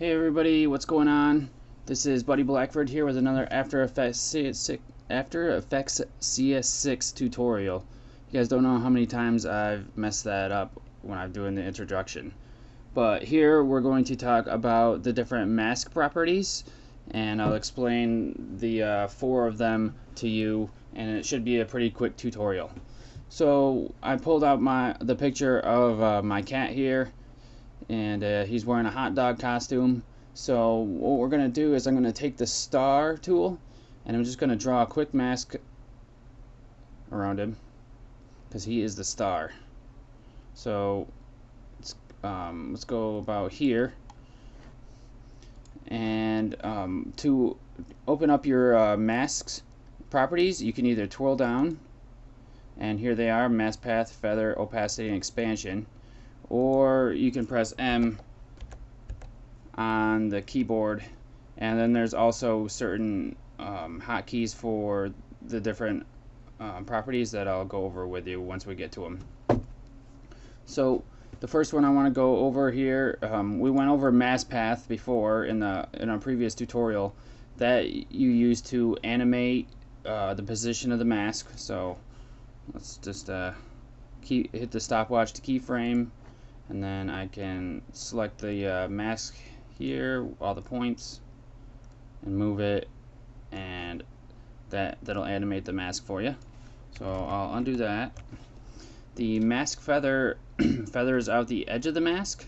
Hey everybody, what's going on? This is Buddy Blackford here with another After Effects CS6 tutorial. You guys don't know how many times I've messed that up when I'm doing the introduction. But here we're going to talk about the different mask properties, and I'll explain the 4 of them to you, and it should be a pretty quick tutorial. So I pulled out the picture of my cat here, and he's wearing a hot dog costume. So what we're going to do is I'm going to take the star tool and I'm just going to draw a quick mask around him because he is the star. So let's go about here, and to open up your masks properties, you can either twirl down, and here they are: mask path, feather, opacity, and expansion. Or you can press M on the keyboard, and then there's also certain hotkeys for the different properties that I'll go over with you once we get to them. So the first one I want to go over here, we went over mask path before in our previous tutorial, that you use to animate the position of the mask. So let's just hit the stopwatch to keyframe, and then I can select the mask here, all the points, and move it, and that'll animate the mask for you. So I'll undo that. The mask feather feathers out the edge of the mask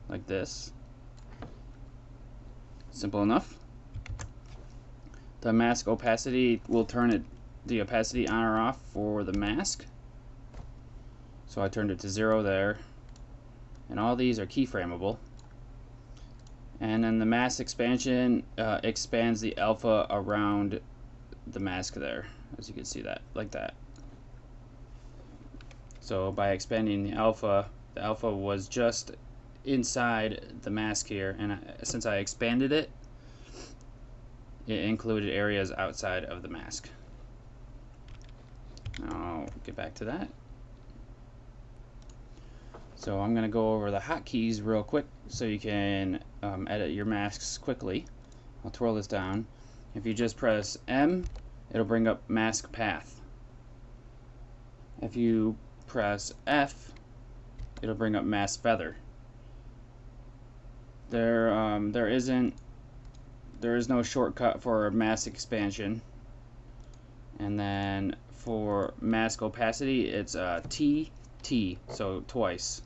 like this. Simple enough. The mask opacity will turn the opacity on or off for the mask. So I turned it to 0 there. And all these are keyframeable. And then the mask expansion expands the alpha around the mask there, as you can see that, like that. So by expanding the alpha was just inside the mask here, and since I expanded it, it included areas outside of the mask. I'll get back to that. So I'm going to go over the hotkeys real quick so you can edit your masks quickly. I'll twirl this down. If you just press M, it'll bring up mask path. If you press F, it'll bring up mask feather. There is no shortcut for mask expansion. And then for mask opacity, it's T, so twice,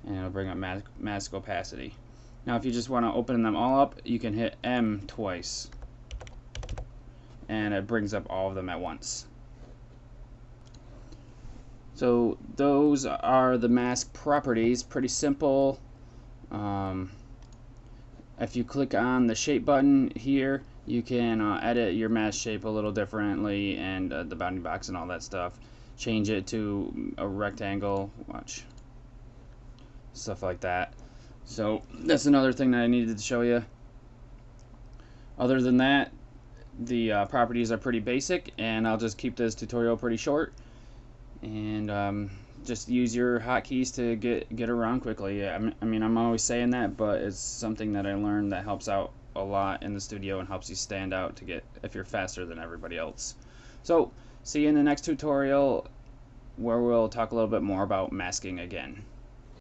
and it'll bring up mask opacity. Now if you just want to open them all up, you can hit M twice, and it brings up all of them at once. So those are the mask properties. Pretty simple. If you click on the shape button here, you can edit your mask shape a little differently, and the bounding box and all that stuff. Change it to a rectangle, watch, stuff like that. So that's another thing that I needed to show you. Other than that, the properties are pretty basic, and I'll just keep this tutorial pretty short, and just use your hotkeys to get around quickly. I mean, I'm always saying that, but it's something that I learned that helps out a lot in the studio and helps you stand out if you're faster than everybody else. So see you in the next tutorial, where we'll talk a little bit more about masking again.